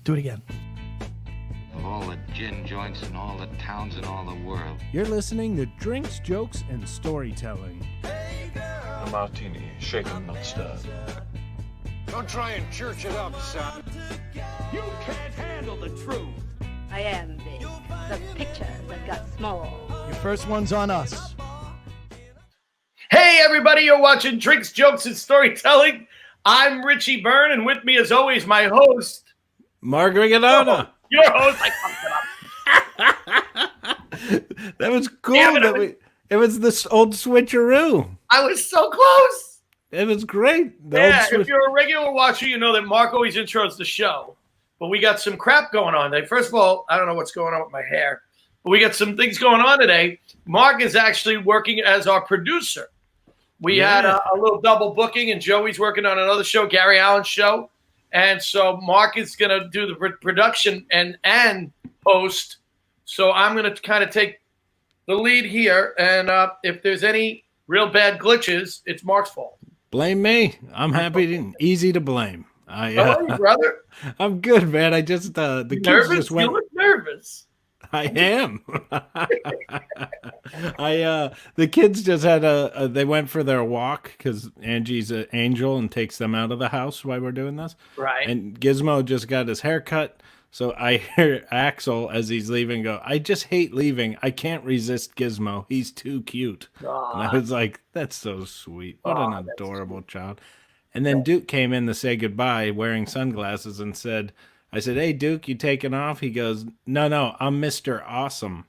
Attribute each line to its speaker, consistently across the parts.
Speaker 1: Do it again.
Speaker 2: Of all the gin joints in all the towns in all the world.
Speaker 1: You're listening to Drinks, Jokes, and Storytelling.
Speaker 3: A martini, shaken, not stirred.
Speaker 4: Don't try and church it up, son.
Speaker 5: You can't handle the truth.
Speaker 6: I am big. The picture that got small.
Speaker 1: Your first one's on us.
Speaker 7: Hey, everybody, you're watching Drinks, Jokes, and Storytelling. I'm Richie Byrne, and with me, as always, my host,
Speaker 8: Mark Rigodona.
Speaker 7: Your host. I fucked it up.
Speaker 8: That was cool. It was this old switcheroo.
Speaker 7: I was so close.
Speaker 8: It was great.
Speaker 7: If you're a regular watcher, you know that Mark always intros the show. But we got some crap going on today. First of all, I don't know what's going on with my hair. But we got some things going on today. Mark is actually working as our producer. We had a little double booking, and Joey's working on another show, Gary Allen's show. And so Mark is going to do the production and host. So I'm going to kind of take the lead here. And if there's any real bad glitches, it's Mark's fault.
Speaker 8: Blame me. I'm happy and easy to blame.
Speaker 7: How are you, brother?
Speaker 8: I'm good, man. I just the kids
Speaker 7: nervous?
Speaker 8: just went.
Speaker 7: You look nervous.
Speaker 8: I am. The kids just had they went for their walk because Angie's an angel and takes them out of the house while we're doing this.
Speaker 7: Right.
Speaker 8: And Gizmo just got his hair cut. So I hear Axel as he's leaving go, I just hate leaving. I can't resist Gizmo. He's too cute.
Speaker 7: Aww.
Speaker 8: And I was like, that's so sweet. What an adorable child. And then Duke came in to say goodbye wearing sunglasses and said, I said, hey, Duke, you taking off? He goes, no, I'm Mr. Awesome.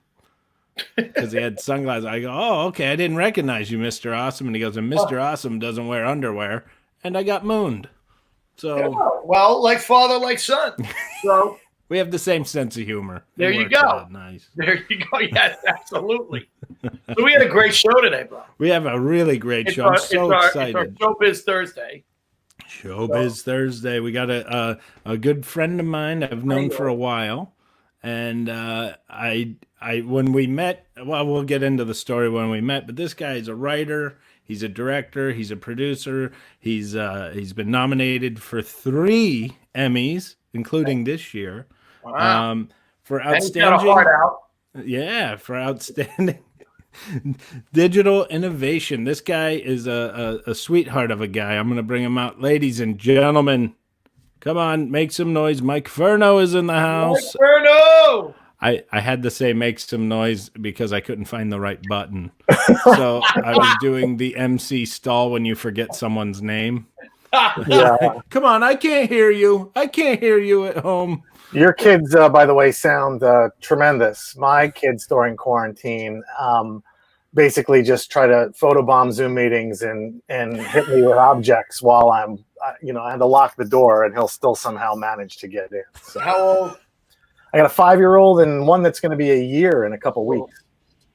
Speaker 8: Because he had sunglasses. I go, oh, okay, I didn't recognize you, Mr. Awesome. And he goes, and Mr. Awesome doesn't wear underwear. And I got mooned. So,
Speaker 7: yeah, well, like father, like son. So
Speaker 8: we have the same sense of humor.
Speaker 7: There you go.
Speaker 8: Nice.
Speaker 7: There you go. Yes, absolutely. So we had a great show today, bro.
Speaker 8: We have a really great show. I'm so excited.
Speaker 7: It's our Showbiz Thursday.
Speaker 8: Showbiz Thursday. We got a good friend of mine I've known for a while, and I when we met, well, we'll get into the story when we met. But this guy is a writer. He's a director. He's a producer. He's been nominated for 3 Emmys, including this year.
Speaker 7: Wow.
Speaker 8: For outstanding.
Speaker 7: And he's got a heart out.
Speaker 8: Yeah, for outstanding. Digital innovation. This guy is a sweetheart of a guy. I'm going to bring him out. Ladies and gentlemen, come on, make some noise. Mike Furno is in the house.
Speaker 7: Mike Furno!
Speaker 8: I had to say make some noise because I couldn't find the right button. So I was doing the MC stall when you forget someone's name.
Speaker 9: Yeah.
Speaker 8: Come on, I can't hear you. I can't hear you at home.
Speaker 9: Your kids, by the way, sound tremendous. My kids during quarantine basically just try to photobomb Zoom meetings and hit me with objects while I'm, I had to lock the door and he'll still somehow manage to get in. So,
Speaker 7: how old?
Speaker 9: I got a 5-year-old and one that's going to be a year in a couple weeks.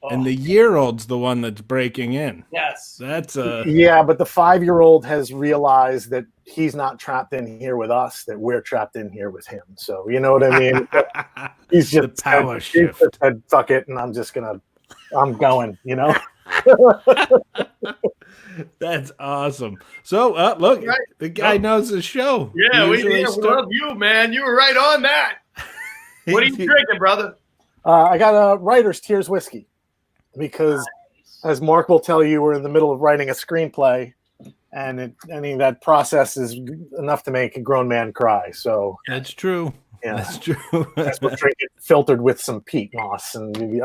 Speaker 8: And the year-old's the one that's breaking in.
Speaker 7: Yes.
Speaker 8: That's
Speaker 9: Yeah, but the 5-year-old has realized that he's not trapped in here with us, that we're trapped in here with him. So, you know what I mean? He's just
Speaker 8: the power shift.
Speaker 9: Said, fuck it, and I'm going,
Speaker 8: That's awesome. So, look, the guy knows the show.
Speaker 7: Yeah, we love you, man. You were right on that. What are you drinking, brother?
Speaker 9: I got a Writer's Tears whiskey because, as Mark will tell you, we're in the middle of writing a screenplay, and that process is enough to make a grown man cry. So
Speaker 8: that's true.
Speaker 9: Yeah,
Speaker 8: that's true.
Speaker 9: That's what drinking filtered with some peat moss and.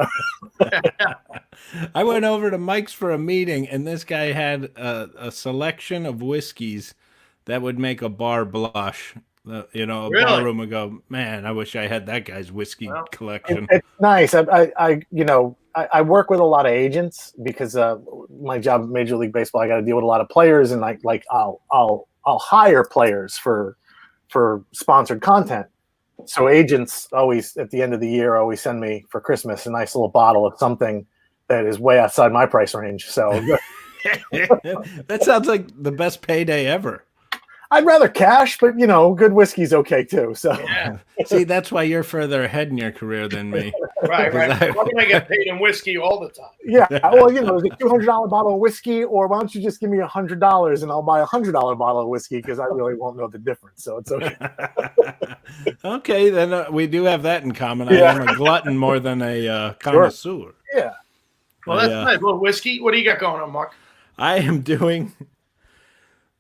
Speaker 8: I went over to Mike's for a meeting, and this guy had a selection of whiskeys that would make a bar blush.
Speaker 7: Really?
Speaker 8: Bar room would go, man, I wish I had that guy's whiskey collection.
Speaker 9: It's nice. I work with a lot of agents because my job at Major League Baseball, I got to deal with a lot of players, and I'll hire players for sponsored content. So agents always at the end of the year always send me for Christmas a nice little bottle of something that is way outside my price range. So
Speaker 8: that sounds like the best payday ever.
Speaker 9: I'd rather cash, but good whiskey's okay too. So
Speaker 7: yeah.
Speaker 8: See, that's why you're further ahead in your career than me.
Speaker 7: Right. Why can I get paid in whiskey all the time?
Speaker 9: Yeah. Well, is it a $200 bottle of whiskey, or why don't you just give me $100 and I'll buy $100 bottle of whiskey because I really won't know the difference. So it's okay.
Speaker 8: Okay, then we do have that in common.
Speaker 9: Yeah.
Speaker 8: I am a glutton more than a connoisseur.
Speaker 9: Yeah.
Speaker 7: Well, that's nice. A little whiskey. What do you got going on, Mark?
Speaker 8: I am doing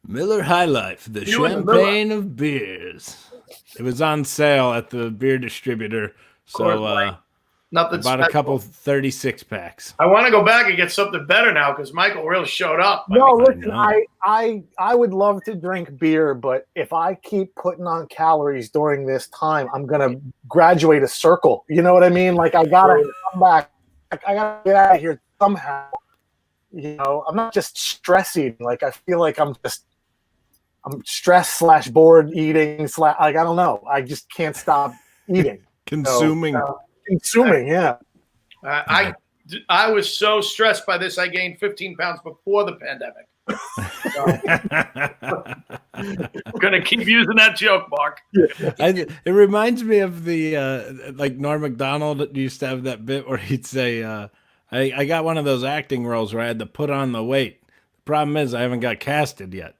Speaker 8: Miller High Life, the
Speaker 7: You and
Speaker 8: champagne of beers. It was on sale at the beer distributor, so
Speaker 7: Nothing
Speaker 8: bought
Speaker 7: special.
Speaker 8: a couple 36 packs.
Speaker 7: I want to go back and get something better now because Michael really showed up.
Speaker 9: No, listen,
Speaker 8: know.
Speaker 9: I would love to drink beer, but if I keep putting on calories during this time, I'm gonna graduate a circle. You know what I mean? Like I gotta come back. I gotta get out of here somehow. You know, I'm not just stress eating. Like I feel like I'm stressed / bored eating / like I don't know. I just can't stop eating.
Speaker 8: Consuming.
Speaker 9: Consuming, yeah.
Speaker 7: I was so stressed by this, I gained 15 pounds before the pandemic. We're going to keep using that joke, Mark.
Speaker 8: It reminds me of the, like Norm Macdonald used to have that bit where he'd say, I got one of those acting roles where I had to put on the weight. The problem is I haven't got casted yet.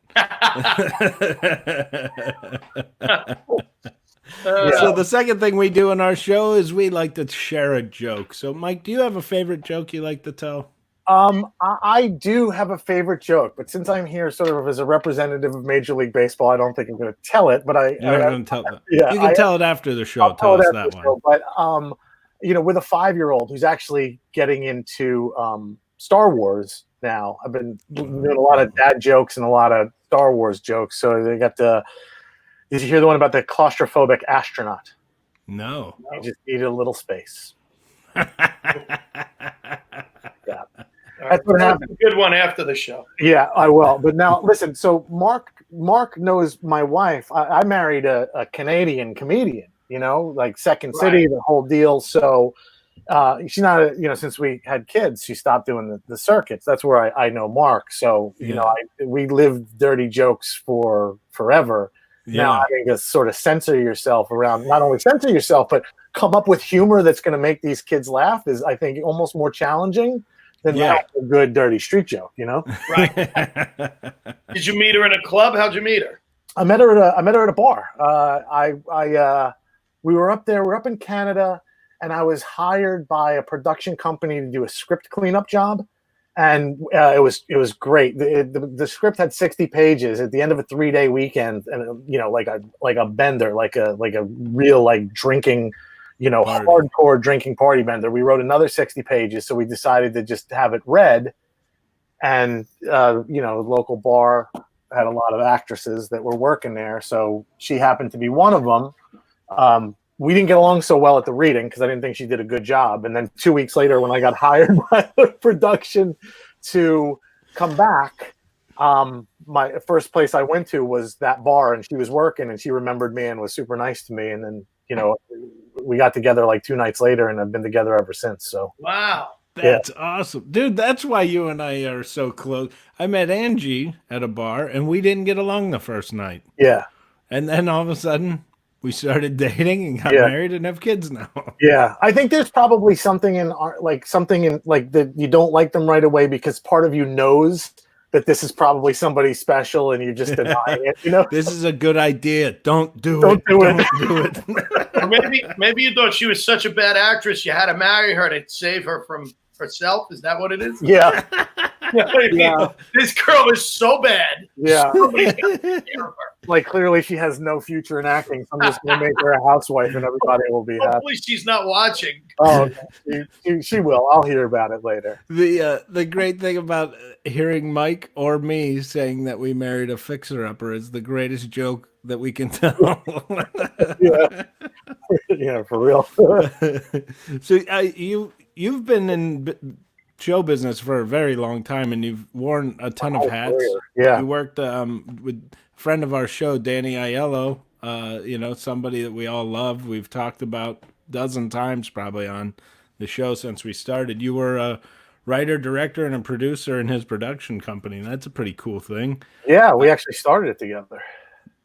Speaker 8: So the second thing we do in our show is we like to share a joke. So, Mike, do you have a favorite joke you like to tell?
Speaker 9: I do have a favorite joke, but since I'm here sort of as a representative of Major League Baseball, I don't think I'm going to tell it. But
Speaker 8: You're not going to tell that.
Speaker 9: Yeah,
Speaker 8: you can tell it after the show.
Speaker 9: I'll
Speaker 8: tell us
Speaker 9: it
Speaker 8: that
Speaker 9: after
Speaker 8: one.
Speaker 9: the show, but you know, with a 5-year-old who's actually getting into Star Wars now. I've been doing a lot of dad jokes and a lot of Star Wars jokes. So they got the. Did you hear the one about the claustrophobic astronaut?
Speaker 8: No.
Speaker 9: He just needed a little space. Yeah. That's what happened.
Speaker 7: A good one after the show.
Speaker 9: Yeah, I will. But now, listen. So Mark knows my wife. I married a Canadian comedian. You know, like Second City, the whole deal. So she's not. You know, since we had kids, she stopped doing the circuits. That's where I know Mark. So you know, we lived dirty jokes for forever.
Speaker 8: Yeah.
Speaker 9: Now having to sort of censor yourself around, not only censor yourself, but come up with humor that's going to make these kids laugh is, I think, almost more challenging than a good dirty street joke. You know,
Speaker 7: right? Did you meet her in a club? How'd you meet her?
Speaker 9: I met her at a bar. We were up there. We're up in Canada, and I was hired by a production company to do a script cleanup job. And it was great. The script had 60 pages at the end of a 3-day weekend, and you know, like a bender, like a real like drinking, you know, hardcore drinking party bender. We wrote another 60 pages, so we decided to just have it read. And you know, local bar had a lot of actresses that were working there, so she happened to be one of them. We didn't get along so well at the reading because I didn't think she did a good job. And then 2 weeks later, when I got hired by the production to come back, my first place I went to was that bar, and she was working, and she remembered me and was super nice to me. And then, you know, we got together like 2 nights later, and I've been together ever since. So
Speaker 7: wow,
Speaker 8: that's awesome, dude. That's why you and I are so close. I met Angie at a bar, and we didn't get along the first night.
Speaker 9: Yeah,
Speaker 8: and then all of a sudden, we started dating and got married and have kids now.
Speaker 9: Yeah, I think there's probably something in that you don't like them right away because part of you knows that this is probably somebody special and you're just denying it. You know,
Speaker 8: this is a good idea. Don't do
Speaker 9: it.
Speaker 8: Don't do it.
Speaker 7: Or maybe you thought she was such a bad actress you had to marry her to save her from herself. Is that what it is?
Speaker 9: Yeah.
Speaker 7: This girl is so bad.
Speaker 9: Yeah. Like clearly she has no future in acting. So I'm just going to make her a housewife and everybody will be happy.
Speaker 7: Hopefully she's not watching.
Speaker 9: Oh, she will. I'll hear about it later.
Speaker 8: The great thing about hearing Mike or me saying that we married a fixer-upper is the greatest joke that we can tell.
Speaker 9: Yeah, for real.
Speaker 8: So you've been in show business for a very long time, and you've worn a ton of hats.
Speaker 9: Yeah,
Speaker 8: you worked with a friend of our show, Danny Aiello. You know, somebody that we all love. We've talked about a dozen times probably on the show since we started. You were a writer, director, and a producer in his production company. That's a pretty cool thing.
Speaker 9: Yeah, we actually started it together.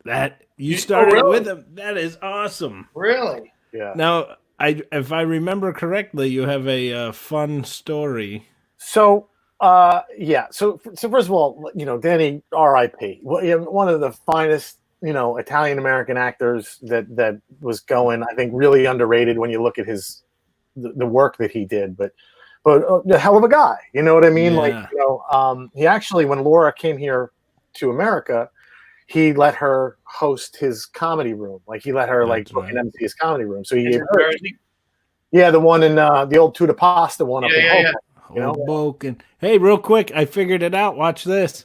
Speaker 8: That you started with him. That is awesome.
Speaker 7: Really?
Speaker 9: Yeah.
Speaker 8: Now, if I remember correctly, you have a fun story.
Speaker 9: So, yeah. So first of all, you know, Danny, R.I.P. One of the finest Italian American actors that was going. I think really underrated when you look at the work that he did, but a hell of a guy. You know what I mean?
Speaker 8: Yeah.
Speaker 9: He actually, when Laura came here to America, he let her host his comedy room. Like he let her book and MC his comedy room. So he gave her, the one in the old Tuda Pasta one up in Hoboken.
Speaker 8: Hoboken. Hey, real quick, I figured it out. Watch this.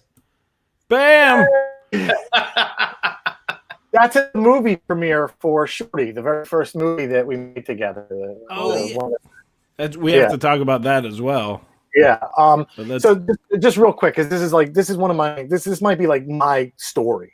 Speaker 8: Bam!
Speaker 9: That's a movie premiere for Shorty, the very first movie that we made together.
Speaker 8: We have to talk about that as well.
Speaker 9: Yeah. So just real quick, because this might be like my story,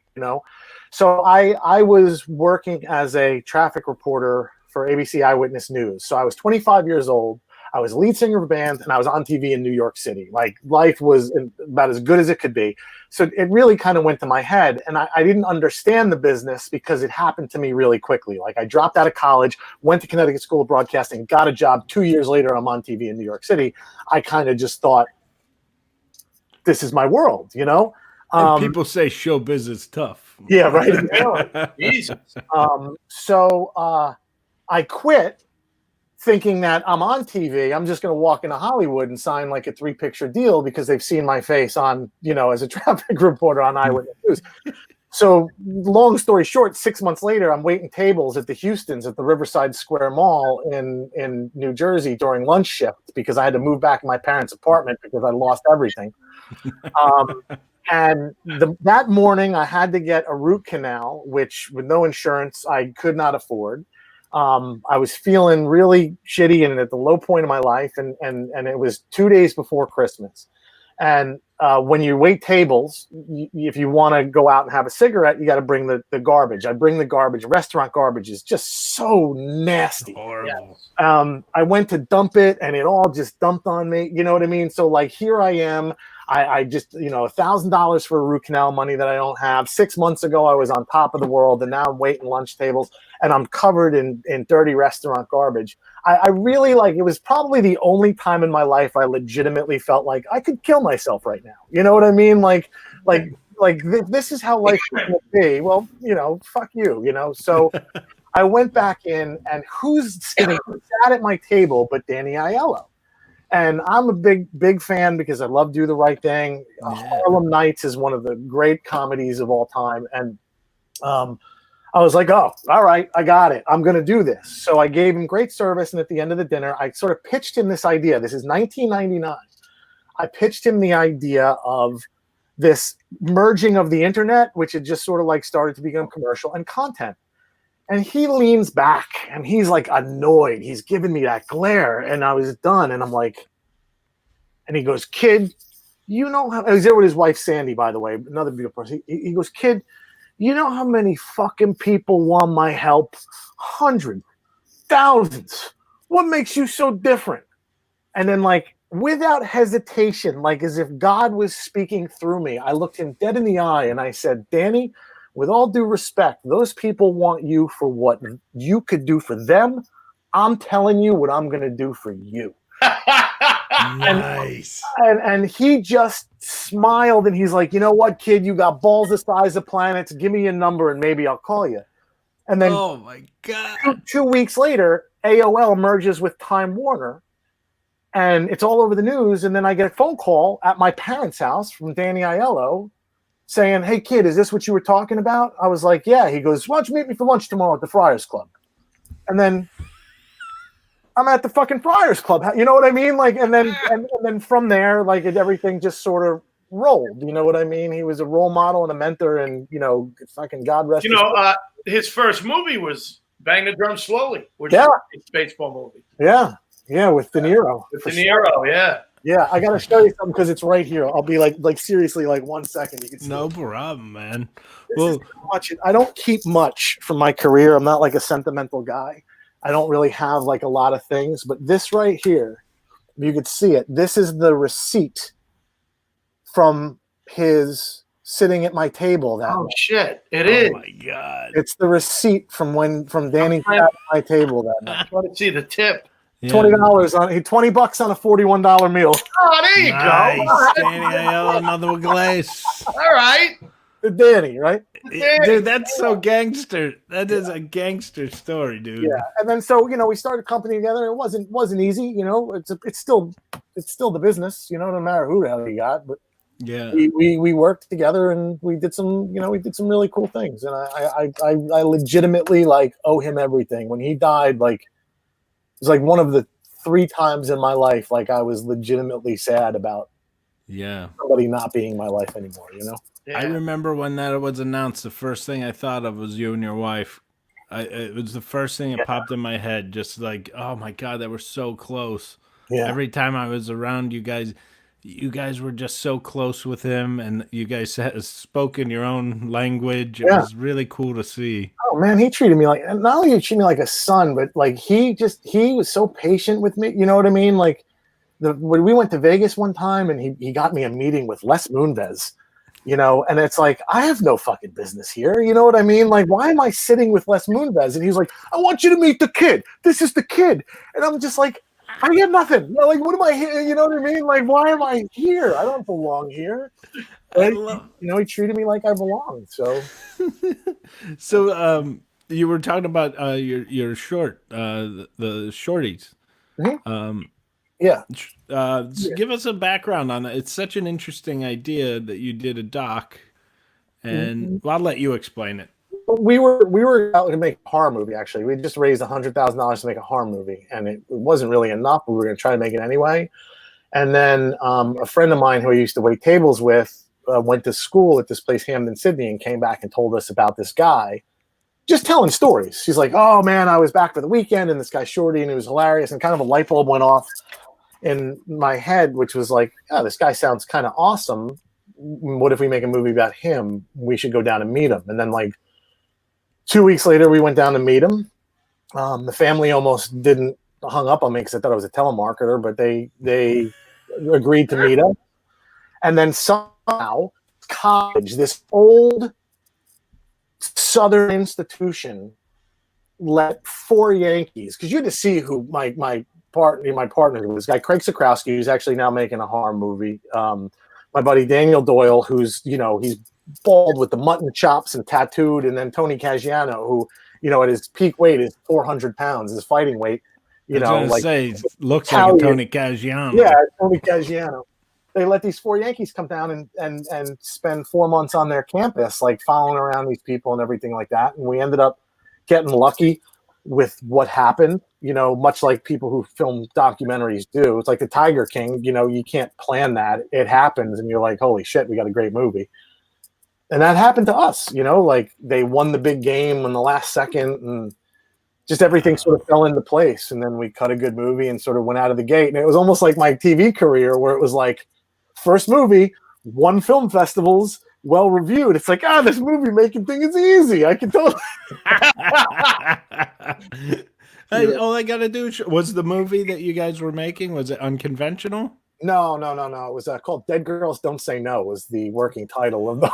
Speaker 9: So I was working as a traffic reporter for ABC Eyewitness News. So I was 25 years old. I was lead singer of a band, and I was on TV in New York City. Like, life was about as good as it could be. So it really kind of went to my head, and I didn't understand the business because it happened to me really quickly. Like, I dropped out of college, went to Connecticut School of Broadcasting, got a job. 2 years later, I'm on TV in New York City. I kind of just thought, this is my world,
Speaker 8: People say showbiz is tough.
Speaker 9: Yeah, right.
Speaker 7: Jesus.
Speaker 9: So I quit, thinking that I'm on TV. I'm just going to walk into Hollywood and sign like a 3-picture deal because they've seen my face on, as a traffic reporter on Eyewitness News. So long story short, 6 months later, I'm waiting tables at the Houstons at the Riverside Square Mall in New Jersey during lunch shift because I had to move back in my parents' apartment because I lost everything. And that morning I had to get a root canal, which with no insurance, I could not afford. I was feeling really shitty and at the low point of my life. And it was 2 days before Christmas. And when you wait tables, if you want to go out and have a cigarette, you got to bring the garbage. I bring the garbage. Restaurant garbage is just so nasty.
Speaker 8: Horrible.
Speaker 9: I went to dump it and it all just dumped on me. You know what I mean? So like, here I am. I just, $1,000 for a root canal money that I don't have. 6 months ago, I was on top of the world, and now I'm waiting lunch tables, and I'm covered in dirty restaurant garbage. I really it was probably the only time in my life I legitimately felt like I could kill myself right now. You know what I mean? This is how life is going to be. Well, fuck you, So I went back in, and who's sat at my table but Danny Aiello? And I'm a big fan because I love Do the Right Thing. Harlem Nights is one of the great comedies of all time. And I was like, oh, all right, I got it. I'm going to do this. So I gave him great service. And at the end of the dinner, I sort of pitched him this idea. This is 1999. I pitched him the idea of this merging of the internet, which had just sort of started to become commercial, and content. And he leans back and he's annoyed. He's giving me that glare, and I was done. And I'm like, and he goes, kid, how, he's there with his wife, Sandy, by the way, another beautiful person. He goes, kid, you know how many fucking people want my help? Hundreds, thousands. What makes you so different? And then without hesitation, as if God was speaking through me, I looked him dead in the eye and I said, Danny, with all due respect, those people want you for what you could do for them. I'm telling you what I'm going to do for you.
Speaker 8: Nice.
Speaker 9: And he just smiled and he's like, you know what, kid, you got balls the size of planets. Give me your number and maybe I'll call you. And then
Speaker 8: oh my God.
Speaker 9: 2 weeks later, AOL merges with Time Warner and it's all over the news. And then I get a phone call at my parents' house from Danny Aiello saying, hey, kid, is this what you were talking about? I was like, yeah. He goes, why don't you meet me for lunch tomorrow at the Friars Club? And then I'm at the fucking Friars Club. You know what I mean? And then from there, everything just sort of rolled. You know what I mean? He was a role model and a mentor, and fucking God rest his soul.
Speaker 7: His first movie was Bang the Drum Slowly, which is a baseball movie.
Speaker 9: Yeah, with De Niro. Yeah, I got to show you something because it's right here. I'll be seriously 1 second. You can see
Speaker 8: no problem, man.
Speaker 9: I don't keep much from my career. I'm not a sentimental guy. I don't really have a lot of things, but this right here, you could see it. This is the receipt from his sitting at my table that night.
Speaker 7: Shit, it is.
Speaker 8: Oh my God.
Speaker 9: It's the receipt from Danny sat at my table that night.
Speaker 7: I want to see the tip.
Speaker 8: Yeah.
Speaker 9: $20 on $20 on a $41 meal.
Speaker 7: Oh, there you
Speaker 8: Nice.
Speaker 7: go.
Speaker 8: Danny Aiello, another glaze.
Speaker 7: All right.
Speaker 9: Danny, right?
Speaker 8: Dude, that's so gangster. That is a gangster story, dude.
Speaker 9: Yeah, and then so we started a company together. It wasn't easy, It's still the business, no matter who the hell you got. But
Speaker 8: yeah,
Speaker 9: we worked together and we did some really cool things. And I legitimately owe him everything. When he died, it was one of the 3 times in my life I was legitimately sad about somebody not being in my life anymore.
Speaker 7: Yeah.
Speaker 8: I remember when that was announced, the first thing I thought of was you and your wife. It was the first thing that popped in my head. Just oh my God, they were so close.
Speaker 9: Yeah.
Speaker 8: Every time I was around you guys were just so close with him, and you guys spoke in your own language. It was really cool to see.
Speaker 9: Oh man, he treated me not only did he treat me like a son, but he was so patient with me. You know what I mean? When we went to Vegas one time, and he got me a meeting with Les Moonves. And it's I have no fucking business here. You know what I mean? Why am I sitting with Les Moonves? And he's like, I want you to meet the kid. This is the kid. And I'm just I get nothing. What am I here? You know what I mean? Why am I here? I don't belong here. He treated me like I belonged. So,
Speaker 8: you were talking about your short, the shorties.
Speaker 9: Mm-hmm. Yeah.
Speaker 8: Give us a background on it. It's such an interesting idea that you did a doc, and I'll let you explain it.
Speaker 9: We were out to make a horror movie. Actually, we just raised $100,000 to make a horror movie, and it wasn't really enough. But we were going to try to make it anyway. And then a friend of mine who I used to wait tables with went to school at this place, Hamden, Sydney, and came back and told us about this guy. Just telling stories. She's like, "Oh man, I was back for the weekend, and this guy Shorty, and it was hilarious." And kind of a light bulb went off in my head, which was this guy sounds kind of awesome. What if we make a movie about him? We should go down and meet him. And then 2 weeks later, we went down to meet him. The family almost didn't hung up on me because I thought I was a telemarketer, but they agreed to meet up. And then somehow, college, this old Southern institution, let 4 Yankees, because you had to see who my partner was, this guy Craig Sakrowski, who's actually now making a horror movie. My buddy Daniel Doyle, who's he's bald with the mutton chops and tattooed, and then Tony Caggiano, who at his peak weight is 400 pounds, his fighting weight.
Speaker 8: Looks like a Tony Caggiano.
Speaker 9: Yeah, Tony Caggiano. They let these 4 Yankees come down and spend 4 months on their campus, following around these people and everything like that. And we ended up getting lucky with what happened, much like people who film documentaries do. It's like the Tiger King, you can't plan that. It happens and you're like, holy shit, we got a great movie. And that happened to us, they won the big game in the last second and just everything sort of fell into place. And then we cut a good movie and sort of went out of the gate. And it was almost like my TV career where it was first movie, 1 film festivals, well reviewed. It's this movie making thing is easy. I can totally.
Speaker 8: All I gotta do was the movie that you guys were making. Was it unconventional?
Speaker 9: No. It was called Dead Girls Don't Say No. Was the working title of the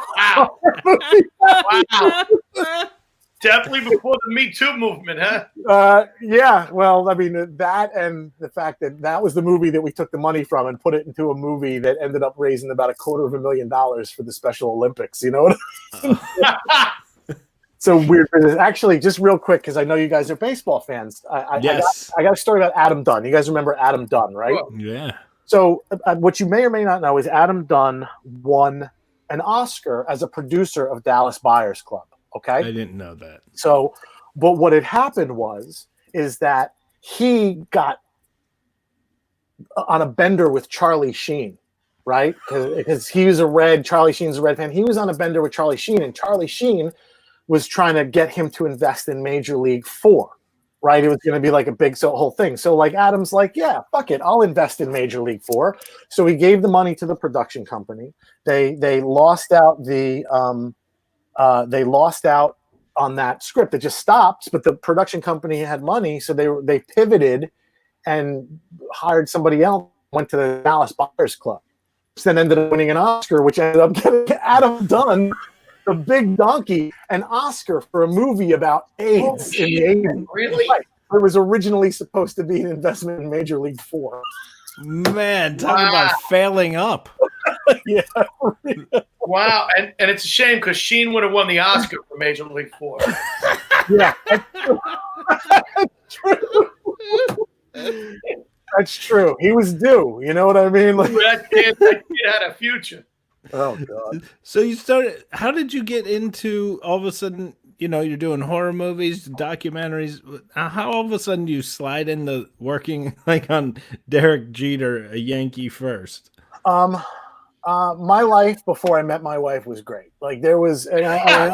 Speaker 7: movie. Wow. Definitely before the Me Too movement, huh?
Speaker 9: Yeah. Well, I mean, that and the fact that was the movie that we took the money from and put it into a movie that ended up raising about $250,000 for the Special Olympics. You know what I mean? So weird. Actually, just real quick, because I know you guys are baseball fans.
Speaker 8: Yes.
Speaker 9: I got a story about Adam Dunn. You guys remember Adam Dunn, right?
Speaker 8: Oh, yeah.
Speaker 9: So what you may or may not know is Adam Dunn won an Oscar as a producer of Dallas Buyers Club. Okay.
Speaker 8: I didn't know that.
Speaker 9: So, but what had happened is that he got on a bender with Charlie Sheen, right? Because he was Charlie Sheen's a Red fan. He was on a bender with Charlie Sheen, and Charlie Sheen was trying to get him to invest in Major League 4, right? It was going to be a big whole thing. So Adam's yeah, fuck it, I'll invest in Major League 4. So he gave the money to the production company. They lost out on that script. It just stopped, but the production company had money, so they pivoted and hired somebody else, went to the Dallas Buyers Club, which then ended up winning an Oscar, which ended up getting Adam Dunn, the big donkey, an Oscar for a movie about AIDS in the 80s.
Speaker 7: Really?
Speaker 9: Right. It was originally supposed to be an investment in Major League 4.
Speaker 8: Man, talk about failing up.
Speaker 9: Yeah.
Speaker 7: Wow, and it's a shame because Sheen would have won the Oscar for Major League 4.
Speaker 9: Yeah. That's true. That's true. He was due. You know what I mean? Like,
Speaker 7: that kid had a future.
Speaker 9: oh God.
Speaker 8: So you started. How did you get into all of a sudden? You know, you're doing horror movies, documentaries. How all of a sudden do you slide into working like on Derek Jeter, a Yankee first?
Speaker 9: My life before I met my wife was great. Like there was, and I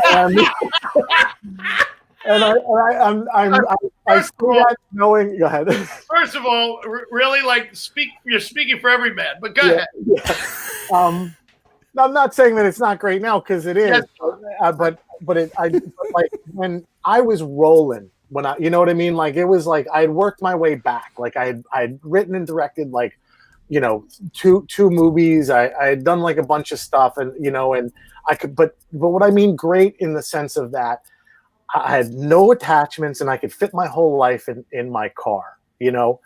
Speaker 9: still got knowing. Go ahead.
Speaker 7: First of all, really, like you're speaking for every man, but go ahead.
Speaker 9: Yeah. I'm not saying that it's not great now because it is,
Speaker 7: Yes.
Speaker 9: but like when I was rolling, you know what I mean? Like it was like I had worked my way back. Like I'd written and directed like, you know, two movies. I had done like a bunch of stuff, and you know, and I could, but what I mean great in the sense of that I had no attachments and I could fit my whole life in my car, you know.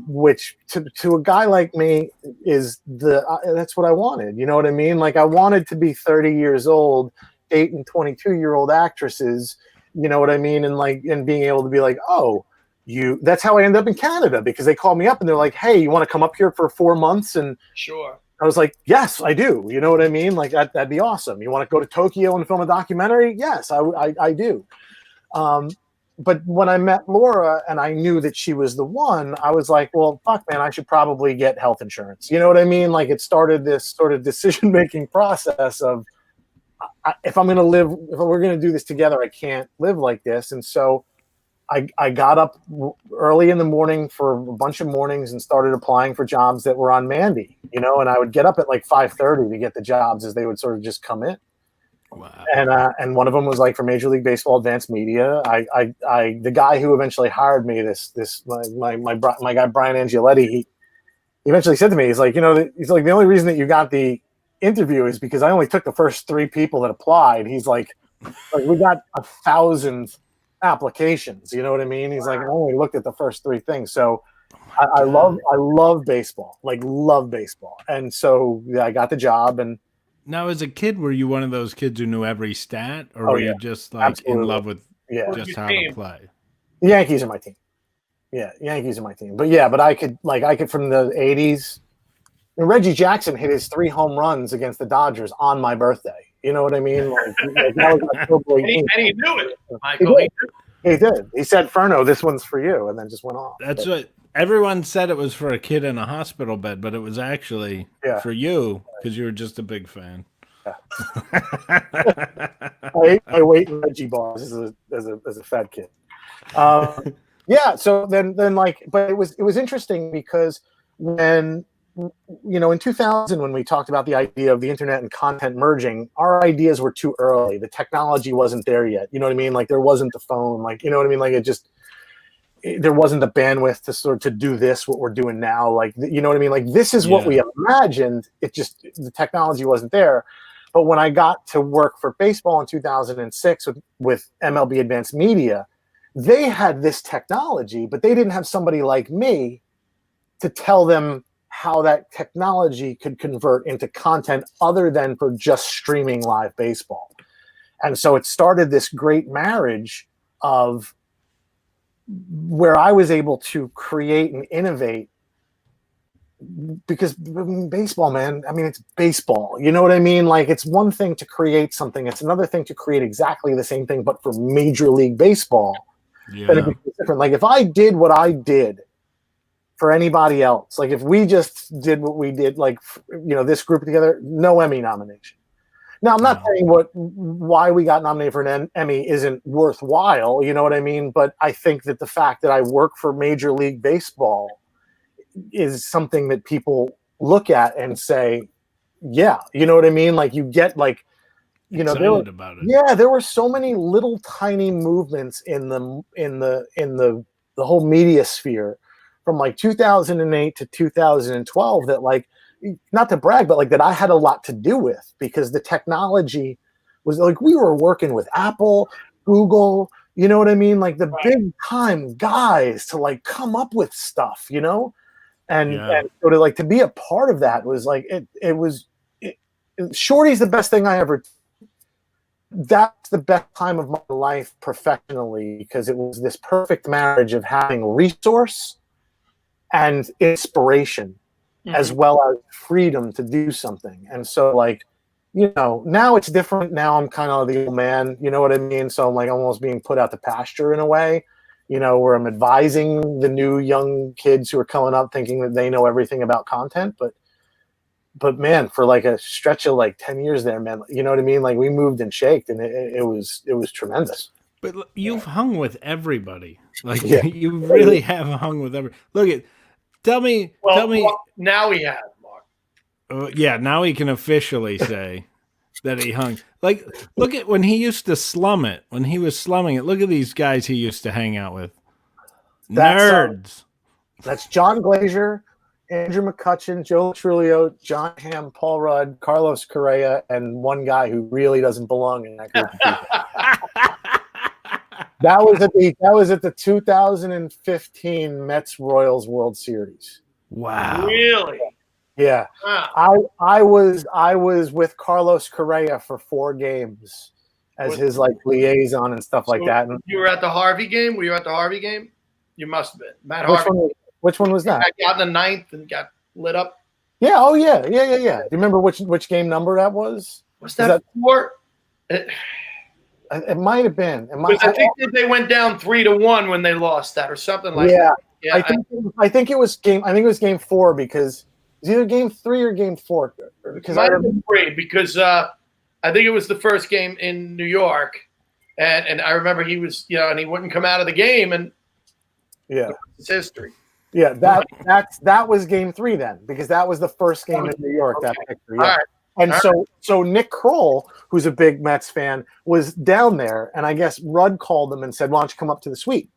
Speaker 9: Which to a guy like me is that's what I wanted. You know what I mean? Like I wanted to be 30 years old, dating 22-year-old actresses. You know what I mean? And being able to be like, oh, that's how I ended up in Canada because they called me up and they're like, hey, you want to come up here for 4 months? And
Speaker 7: sure.
Speaker 9: I was like, yes, I do. You know what I mean? Like that'd be awesome. You want to go to Tokyo and film a documentary? Yes, I do. But when I met Laura and I knew that she was the one, I was like, well, fuck, man, I should probably get health insurance. You know what I mean? Like it started this sort of decision-making process of if we're going to do this together, I can't live like this. And so I got up early in the morning for a bunch of mornings and started applying for jobs that were on Mandy, you know, and I would get up at like 5:30 to get the jobs as they would sort of just come in.
Speaker 8: Wow.
Speaker 9: And one of them was like for Major League Baseball Advanced Media. The guy who eventually hired me, my guy Brian Angioletti, he eventually said to me, he's like, you know, he's like, the only reason that you got the interview is because I only took the first 3 people that applied. He's like we got 1,000 applications. You know what I mean? He's like, I only looked at the first 3 things. So I love baseball, like love baseball. And so yeah, I got the job. And
Speaker 8: now, as a kid, were you one of those kids who knew every stat, or were you just like
Speaker 9: absolutely
Speaker 8: in love with just how to play?
Speaker 9: The Yankees are my team. Yeah, Yankees are my team. But I could from the 80s. And Reggie Jackson hit his 3 home runs against the Dodgers on my birthday. You know what I mean? Like that was October 18th.
Speaker 7: And he knew it, Michael.
Speaker 9: He did. He said, Furno, this one's for you, and then just went off.
Speaker 8: That's what everyone said. It was for a kid in a hospital bed, but it was actually for you because you were just a big fan.
Speaker 9: Yeah. I ate my weight in Reggie bars as a fat kid. Yeah. So then but it was interesting because when, you know, in 2000, when we talked about the idea of the internet and content merging, our ideas were too early. The technology wasn't there yet. You know what I mean? Like there wasn't the phone, like, you know what I mean? Like there wasn't the bandwidth to do this, what we're doing now. Like, you know what I mean? Like this is what we imagined. The technology wasn't there. But when I got to work for baseball in 2006 with MLB Advanced Media, they had this technology, but they didn't have somebody like me to tell them how that technology could convert into content other than for just streaming live baseball. And so it started this great marriage of where I was able to create and innovate, because baseball, man, I mean, it's baseball. You know what I mean? Like it's one thing to create something. It's another thing to create exactly the same thing, but for Major League Baseball.
Speaker 8: Yeah.
Speaker 9: Then it'd be different. Like if I did what I did for anybody else, like if we just did what we did, like, you know, this group together, no Emmy nomination. Now, I'm not saying why we got nominated for an Emmy isn't worthwhile, you know what I mean? But I think that the fact that I work for Major League Baseball is something that people look at and say, yeah, you know what I mean? Like you get like, you know, there were so many little tiny movements in the whole media sphere from like 2008 to 2012 that, like, not to brag, but like that I had a lot to do with, because the technology was like, we were working with Apple, Google, you know what I mean? Like the big time guys to like come up with stuff, you know? And so to be a part of that was like, it was Shorty's the best thing I ever. That's the best time of my life professionally because it was this perfect marriage of having resource and inspiration as well as freedom to do something. And so, like, you know, now it's different. Now I'm kind of the old man, you know what I mean? So I'm like almost being put out to pasture in a way, you know, where I'm advising the new young kids who are coming up thinking that they know everything about content. But man, for like a stretch of like 10 years there, man, you know what I mean? Like we moved and shaked and it was tremendous.
Speaker 8: But you've hung with everybody. Like you really have hung with everybody. Look at, tell me.
Speaker 7: Well, now he has, Mark.
Speaker 8: Yeah, now he can officially say that he hung. Like, look at when he used to slum it. When he was slumming it, look at these guys he used to hang out with. Nerds.
Speaker 9: That's John Glazier, Andrew McCutcheon, Joe Trulio, John Hamm, Paul Rudd, Carlos Correa, and one guy who really doesn't belong in that group of people. That was at the 2015 Mets Royals World Series.
Speaker 8: Wow.
Speaker 7: Really?
Speaker 9: Yeah. Wow. I was with Carlos Correa for 4 games as his like liaison and stuff like that. And
Speaker 7: you were at the Harvey game? Were you at the Harvey game? You must have been. Matt
Speaker 9: Harvey. Which one was that?
Speaker 7: I got in the 9th and got lit up.
Speaker 9: Yeah. Oh yeah. Do you remember which game number that was?
Speaker 7: Was that 4?
Speaker 9: It might have been.
Speaker 7: I think they went down 3-1 when they lost that, or something like that. Yeah,
Speaker 9: I think it was game. I think it was game 4 because it was either game 3 or game 4. Because
Speaker 7: might have been 3 because I think it was the first game in New York, and I remember he was and he wouldn't come out of the game, and it's history.
Speaker 9: Yeah, that was game 3 then because that was the first game in New York. That picture. Yeah. All right. And so Nick Kroll, who's a big Mets fan, was down there, and I guess Rudd called him and said, "Why don't you come up to the suite?"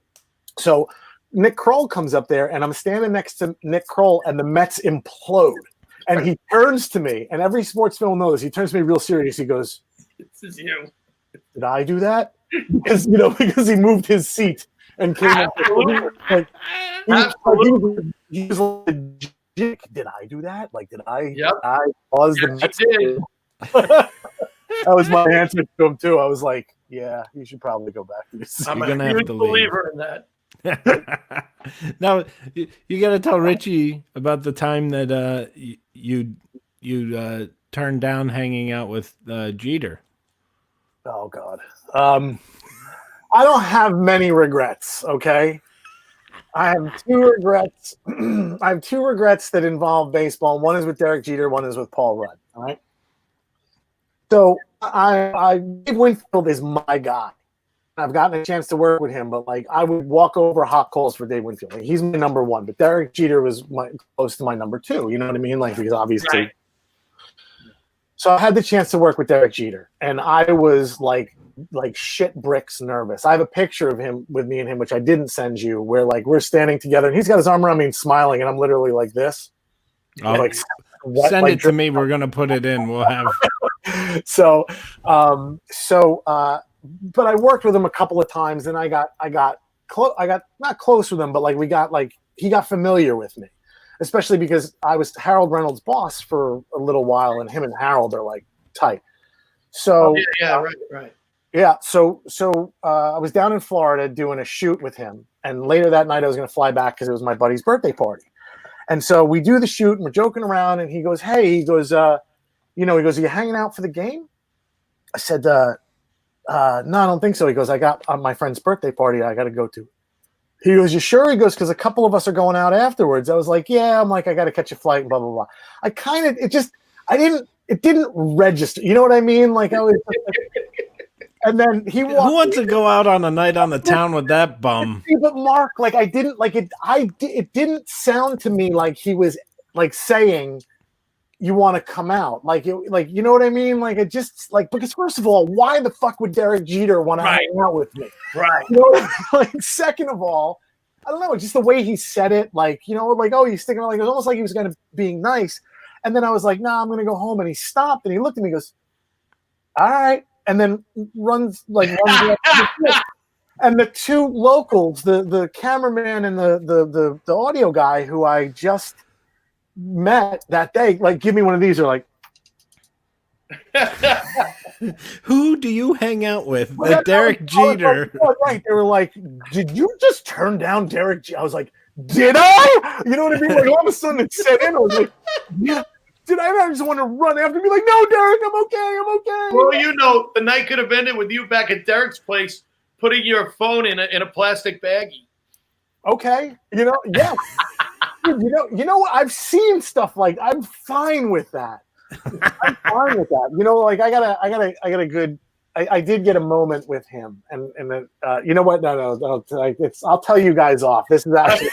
Speaker 9: So Nick Kroll comes up there, and I'm standing next to Nick Kroll, and the Mets implode. And he turns to me, and every sports fan knows. He turns to me real serious. He goes,
Speaker 7: "This is you."
Speaker 9: Did I do that? Because he moved his seat and came up. Like, he was legit. Did I do that? Like, did I pause the Mets? That was my answer to him too. I was like, "Yeah, you should probably go back to your seat."
Speaker 7: I'm a huge believer in that.
Speaker 8: Now you got to tell Richie about the time that you turned down hanging out with Jeter.
Speaker 9: Oh God, I don't have many regrets. Okay, I have 2 regrets. I have 2 regrets that involve baseball. One is with Derek Jeter. One is with Paul Rudd. All right. So Dave Winfield is my guy. I've gotten a chance to work with him, but like I would walk over hot coals for Dave Winfield. Like, he's my number 1, but Derek Jeter was close to my number 2. You know what I mean? Like, because obviously. Right. So I had the chance to work with Derek Jeter, and I was like shit bricks nervous. I have a picture of him with me and him, which I didn't send you, where like we're standing together, and he's got his arm around me and smiling, and I'm literally like this.
Speaker 8: Oh, like, send it to me. We're gonna put it in. We'll have. But I worked with him a couple of times, and I got not close with him, but like he got familiar with me, especially because I was Harold Reynolds' boss for a little while, and him and Harold are like tight. So
Speaker 7: right.
Speaker 9: Yeah, so I was down in Florida doing a shoot with him, and later that night I was going to fly back because it was my buddy's birthday party. And so we do the shoot, and we're joking around, and he goes, "Hey," are you hanging out for the game? I said, "No, I don't think so." He goes, "I got my friend's birthday party I got to go to." He goes, "You sure?" He goes, "Because a couple of us are going out afterwards." I was like, "Yeah." I'm like, "I got to catch a flight," and blah blah blah. It didn't register. You know what I mean? Like I was. And then he walked.
Speaker 8: Who wants to go out on a night on the town with that bum?
Speaker 9: But Mark, like I didn't like it. It didn't sound to me like he was like saying, "You want to come out?" Like you know what I mean? Like it just like because first of all, why the fuck would Derek Jeter want to hang out with me?
Speaker 7: Right.
Speaker 9: You know, like second of all, I don't know, just the way he said it, like like oh, he's sticking out, like it was almost like he was kind of being nice. And then I was like, "Nah, I'm gonna go home." And he stopped and he looked at me, and goes, "All right." And then runs. And the 2 locals, the cameraman and the audio guy who I just met that day, like give me one of these. Are like,
Speaker 8: Who do you hang out with?
Speaker 9: Well, that's
Speaker 8: Derek Jeter.
Speaker 9: Right. They were like, did you just turn down Derek Jeter? I was like, did I? You know what I mean? Like all of a sudden it set in. I was like, yeah. Did I just want to run after and be like, no, Derek, I'm okay.
Speaker 7: Well, you know, the night could have ended with you back at Derek's place putting your phone in a plastic baggie.
Speaker 9: Okay. You know, yeah. you know what? I've seen stuff like I'm fine with that. I'm fine with that. You know, like I got a good. I did get a moment with him, and then you know what? No. I'll tell you guys off. This is actually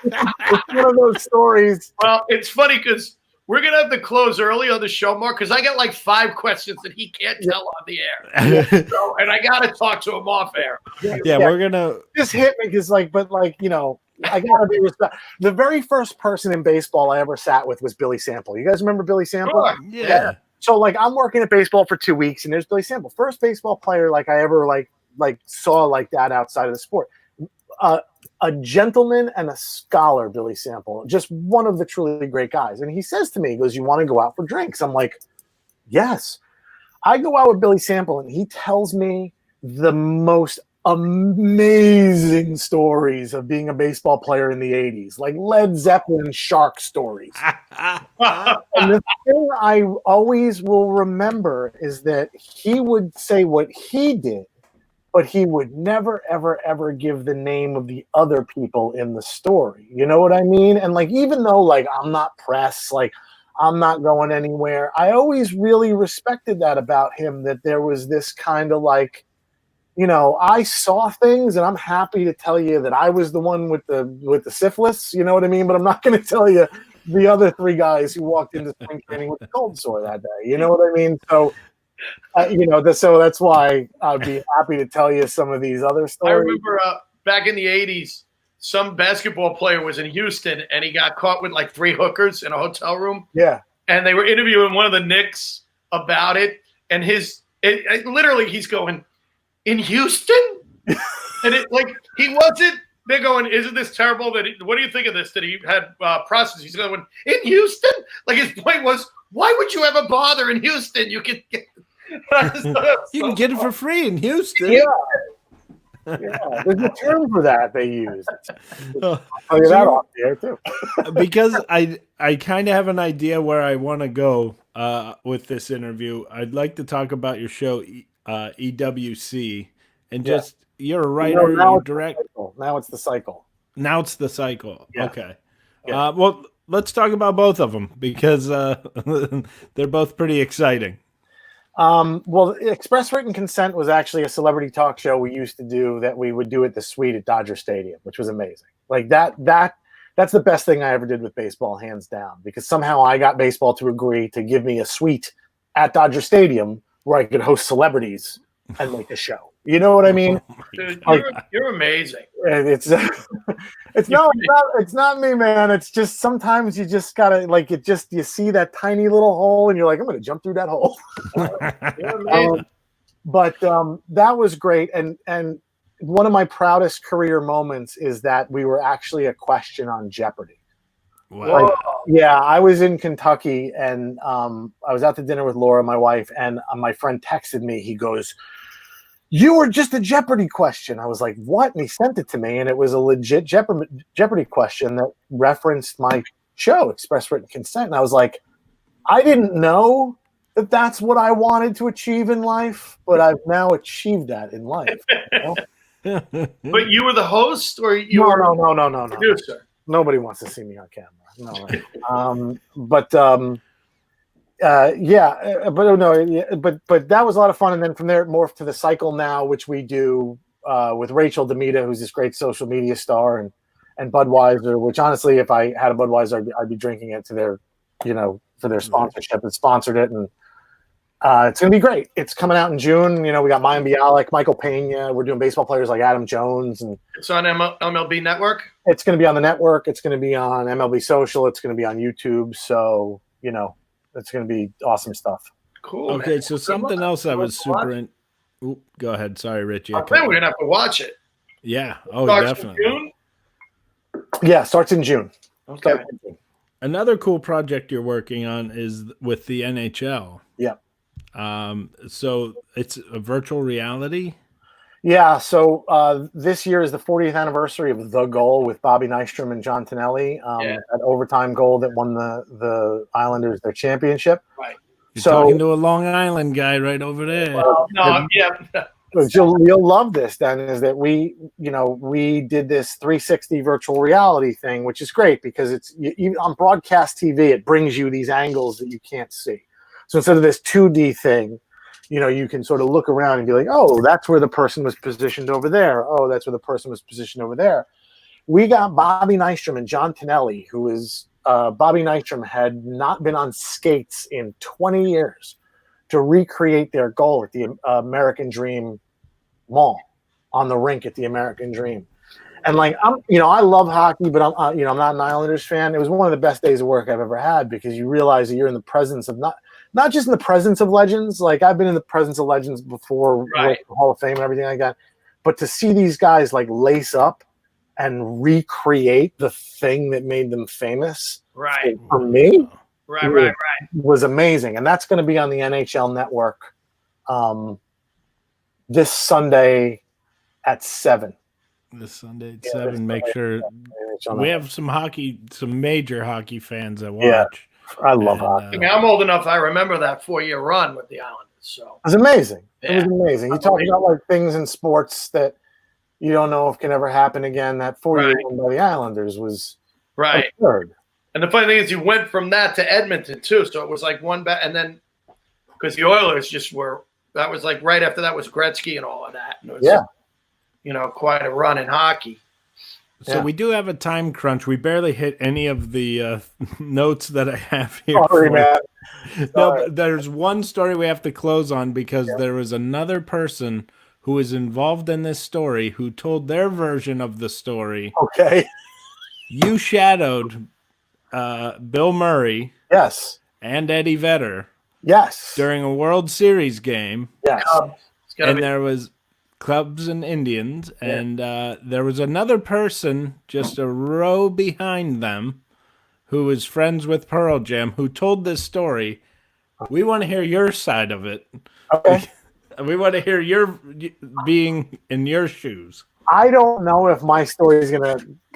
Speaker 9: it's one of those stories.
Speaker 7: Well, it's funny because we're gonna have to close early on the show, Mark, because I got like 5 questions that he can't tell on the air, so, and I gotta talk to him off air.
Speaker 8: Yeah, we're gonna
Speaker 9: just hit me because, you know. I gotta be respect. The very first person in baseball I ever sat with was Billy Sample. You guys remember Billy Sample?
Speaker 7: Sure.
Speaker 8: Yeah.
Speaker 9: So like I'm working at baseball for 2 weeks, and there's Billy Sample, first baseball player like I ever like saw like that outside of the sport. A gentleman and a scholar, Billy Sample, just one of the truly great guys. And he says to me, he goes, "You want to go out for drinks?" I'm like, "Yes." I go out with Billy Sample, and he tells me the most amazing stories of being a baseball player in the 80s, like Led Zeppelin shark stories. And the thing I always will remember is that he would say what he did, but he would never, ever, ever give the name of the other people in the story. You know what I mean? And like, even though like I'm not press, like I'm not going anywhere, I always really respected that about him, that there was this kind of like, you know, I saw things, and I'm happy to tell you that I was the one with the syphilis. You know what I mean? But I'm not going to tell you the other 3 guys who walked into spring training with a cold sore that day. You know what I mean? So, you know, so that's why I'd be happy to tell you some of these other stories.
Speaker 7: I remember back in the 80s, some basketball player was in Houston, and he got caught with like 3 hookers in a hotel room.
Speaker 9: Yeah,
Speaker 7: and they were interviewing one of the Knicks about it, and literally he's going, "In Houston?" And it like he wasn't. They're going, "Isn't this terrible? What do you think of this? That he had process?" He's going, "In Houston?" Like his point was, why would you ever bother in Houston? You can get,
Speaker 8: you can get it for free in Houston.
Speaker 9: Yeah. There's a term for that they use. I'll tell you that off the air too.
Speaker 8: Because I kind of have an idea where I want to go with this interview. I'd like to talk about your show. EWC, and just you're a writer, you direct.
Speaker 9: Now it's the cycle.
Speaker 8: Yeah. Okay. Well, let's talk about both of them because they're both pretty exciting.
Speaker 9: Well, Express Written Consent was actually a celebrity talk show we used to do that we would do at the suite at Dodger Stadium, which was amazing. Like that's the best thing I ever did with baseball, hands down, because somehow I got baseball to agree to give me a suite at Dodger Stadium where I could host celebrities and make a show. You know what I mean?
Speaker 7: Dude, you're amazing.
Speaker 9: It's not me, man. It's just sometimes you just gotta you see that tiny little hole and you're like, I'm gonna jump through that hole. But that was great, and one of my proudest career moments is that we were actually a question on Jeopardy.
Speaker 8: Wow.
Speaker 9: I was in Kentucky, and I was out to dinner with Laura, my wife, and my friend texted me. He goes, "You were just a Jeopardy question." I was like, "What?" And he sent it to me, and it was a legit Jeopardy question that referenced my show, Express Written Consent. And I was like, I didn't know that that's what I wanted to achieve in life, but I've now achieved that in life. You know?
Speaker 7: But you were the host, or you were
Speaker 9: no,
Speaker 7: producer?
Speaker 9: Nobody wants to see me on camera. No. But that was a lot of fun. And then from there, it morphed to the cycle now, which we do with Rachel Demita, who's this great social media star, and Budweiser, which honestly, if I had a Budweiser, I'd be drinking it to their, for their sponsorship. It sponsored it. And it's going to be great. It's coming out in June. We got Mayim Bialik, Michael Pena. We're doing baseball players like Adam Jones. And
Speaker 7: it's on MLB Network?
Speaker 9: It's going to be on the network. It's going to be on MLB Social. It's going to be on YouTube. So, it's going to be awesome stuff.
Speaker 7: Cool.
Speaker 8: Okay,
Speaker 7: man.
Speaker 8: so something else I was super in. Oop, go ahead. Sorry, Richie.
Speaker 7: I think we're going to have to watch it.
Speaker 8: Yeah. Oh,
Speaker 7: Starts
Speaker 8: definitely.
Speaker 7: in June?
Speaker 9: Yeah, starts in June.
Speaker 7: Okay.
Speaker 8: Another cool project you're working on is with the NHL.
Speaker 9: Yeah.
Speaker 8: So it's a virtual reality.
Speaker 9: Yeah, so this year is the 40th anniversary of The Goal with Bobby Nystrom and John Tonelli, that overtime goal that won the Islanders their championship.
Speaker 7: Right.
Speaker 8: You're talking to a Long Island guy right over there.
Speaker 9: You'll love this, then, is that we did this 360 virtual reality thing, which is great because it's on broadcast TV, it brings you these angles that you can't see. So instead of this 2D thing, you can sort of look around and be like, oh, that's where the person was positioned over there. Oh, that's where the person was positioned over there. We got Bobby Nystrom and John Tonelli, who is Bobby Nystrom had not been on skates in 20 years, to recreate their goal at the American Dream Mall, on the rink at the American Dream. And I love hockey, but I'm not an Islanders fan. It was one of the best days of work I've ever had because you realize that you're in the presence of not just in the presence of legends. Like, I've been in the presence of legends before, right, the Hall of Fame and everything like that. But to see these guys like lace up and recreate the thing that made them famous,
Speaker 7: right,
Speaker 9: for me,
Speaker 7: right,
Speaker 9: was amazing. And that's going to be on the NHL Network this Sunday at 7.
Speaker 8: This Sunday at 7. Make sure we have some major hockey fans that watch.
Speaker 9: Yeah. I love hockey.
Speaker 7: I'm old enough. I remember that 4-year run with the Islanders. So
Speaker 9: it was amazing.
Speaker 7: Yeah.
Speaker 9: It was amazing. You talk about like things in sports that you don't know if can ever happen again. That 4-year run by the Islanders was absurd.
Speaker 7: And the funny thing is, you went from that to Edmonton too. So it was like one back, and then because the Oilers just were. That was like right after that was Gretzky and all of that. And it was, quite a run in hockey.
Speaker 8: So we do have a time crunch. We barely hit any of the notes that I have here.
Speaker 9: Sorry, man.
Speaker 8: No, but there's one story we have to close on because there was another person who is involved in this story who told their version of the story.
Speaker 9: Okay.
Speaker 8: You shadowed Bill Murray.
Speaker 9: Yes.
Speaker 8: And Eddie Vedder.
Speaker 9: Yes.
Speaker 8: During a World Series game.
Speaker 9: Yes.
Speaker 8: There was Cubs and Indians, and there was another person just a row behind them who was friends with Pearl Jam who told this story. We want to hear your side of it.
Speaker 9: Okay.
Speaker 8: We want to hear your being in your shoes.
Speaker 9: I don't know if my story is going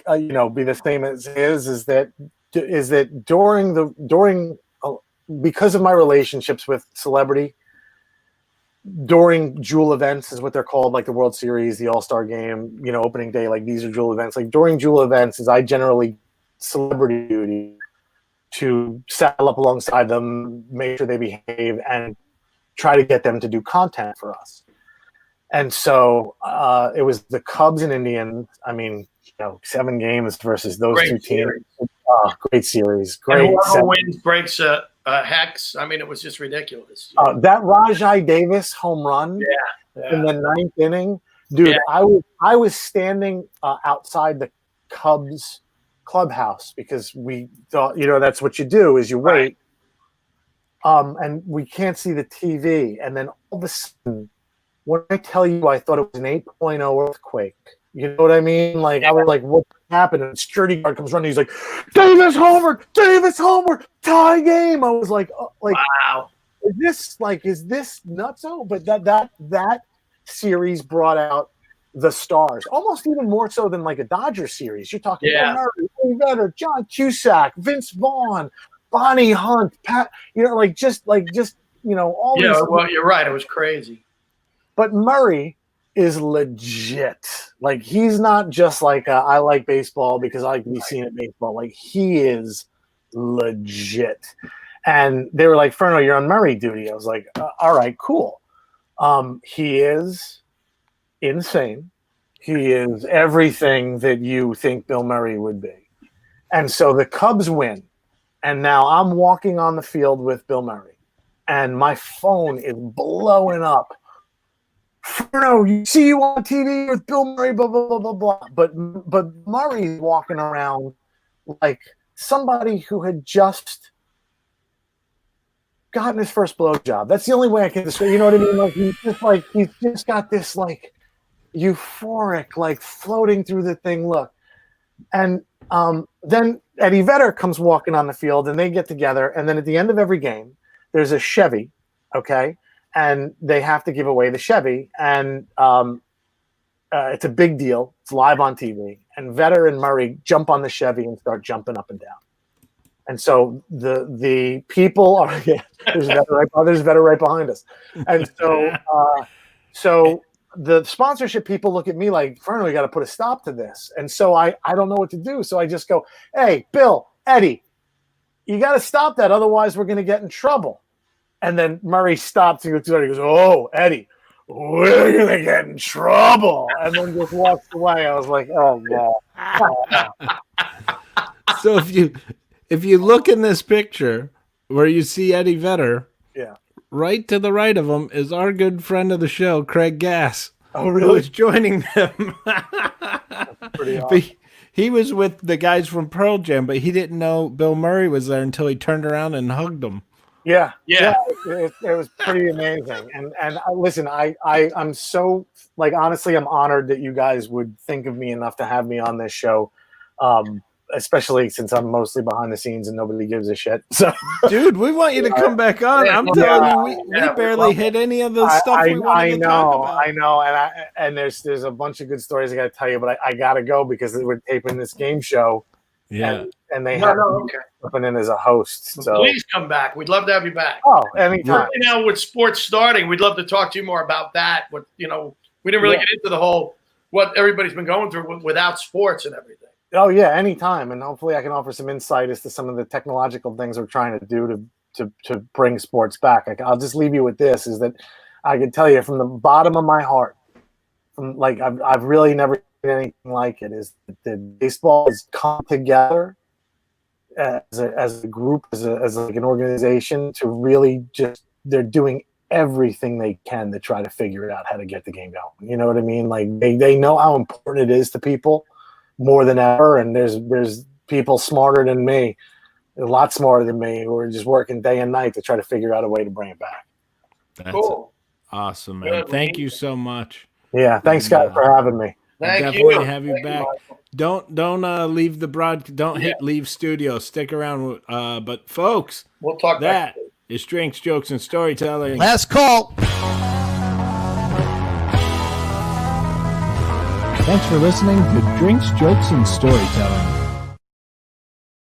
Speaker 9: to, be the same as his. Is that during because of my relationships with celebrity, during jewel events is what they're called, like the World Series, the All-Star Game, opening day, like these are jewel events. Like during jewel events is I generally celebrity duty to saddle up alongside them, make sure they behave, and try to get them to do content for us. And so it was the Cubs and Indians. I mean, 7 games versus those two teams. Great series. Great.
Speaker 7: And whoever wins breaks a hex. I mean, it was just ridiculous.
Speaker 9: That Rajai Davis home run in the 9th inning, dude. Yeah. I was standing outside the Cubs clubhouse because we thought, that's what you do is you wait. And we can't see the TV, and then all of a sudden, when I tell you, I thought it was an 8.0 earthquake. You know what I mean? Like I was like, what happened? And security guard comes running. He's like, Davis homer, tie game. I was like,
Speaker 7: wow.
Speaker 9: Is this nutso? But that series brought out the stars, almost even more so than like a Dodger series. You're talking about Murray, Vedder, John Cusack, Vince Vaughn, Bonnie Hunt, Pat. All these.
Speaker 7: Well, you're right. It was crazy.
Speaker 9: But Murray is legit. Like, he's not just like I like baseball because I like to be seen at baseball. Like, he is legit. And they were like, Furno, you're on Murray duty. I was like, all right, cool. He is insane. He is everything that you think Bill Murray would be. And so the Cubs win. And now I'm walking on the field with Bill Murray. And my phone is blowing up. Furno, you see you on TV with Bill Murray, blah, blah, blah, blah, blah. But Murray's walking around like somebody who had just gotten his first blowjob. That's the only way I can describe. You know what I mean? Like he's just got this like euphoric, like floating through the thing look. And then Eddie Vedder comes walking on the field, and they get together. And then at the end of every game, there's a Chevy, okay? And they have to give away the Chevy. And it's a big deal. It's live on TV. And Vedder and Murray jump on the Chevy and start jumping up and down. And so the people are there's Vedder right behind us. And so the sponsorship people look at me like, Furno, we got to put a stop to this. And so I don't know what to do. So I just go, hey, Bill, Eddie, you got to stop that. Otherwise, we're going to get in trouble. And then Murray stops and he goes, oh, Eddie, we're going to get in trouble. And then just walks away. I was like, oh, God.
Speaker 8: So if you look in this picture where you see Eddie Vedder,
Speaker 9: yeah,
Speaker 8: right to the right of him is our good friend of the show, Craig Gass.
Speaker 9: Oh, really?
Speaker 8: Who is joining them.
Speaker 9: Pretty awesome.
Speaker 8: He was with the guys from Pearl Jam, but he didn't know Bill Murray was there until he turned around and hugged him.
Speaker 7: Yeah.
Speaker 9: It was pretty amazing. And listen, I'm so, like, honestly, I'm honored that you guys would think of me enough to have me on this show. Especially since I'm mostly behind the scenes and nobody gives a shit. So,
Speaker 8: dude, we want you to come back on. I'm telling you, we barely hit any of the stuff we wanted to talk about.
Speaker 9: I know, and there's a bunch of good stories I got to tell you, but I got to go because we're taping this game show.
Speaker 8: Yeah,
Speaker 9: and they have jumping in as a host. So
Speaker 7: please come back. We'd love to have you back.
Speaker 9: Oh, anytime.
Speaker 7: Now with sports starting, we'd love to talk to you more about that. What we didn't really get into the whole what everybody's been going through without sports and everything.
Speaker 9: Oh yeah, anytime, and hopefully I can offer some insight as to some of the technological things we're trying to do to bring sports back. I'll just leave you with this: is that I can tell you from the bottom of my heart, from like I've really never seen anything like it. Is that baseball has come together as a group, as like an organization to really they're doing everything they can to try to figure out how to get the game going. You know what I mean? Like they know how important it is to people. More than ever, and there's people smarter than me, a lot smarter than me, who are just working day and night to try to figure out a way to bring it back.
Speaker 8: That's cool. Awesome, man. Good. Thank you so much.
Speaker 9: Yeah, thanks, Scott, for having me.
Speaker 8: Definitely have you back. Don't leave the don't hit leave studio. Stick around. But folks,
Speaker 7: we'll talk.
Speaker 8: That is Drinks, Jokes, and Storytelling.
Speaker 1: Last call. Thanks for listening to Drinks, Jokes, and Storytelling.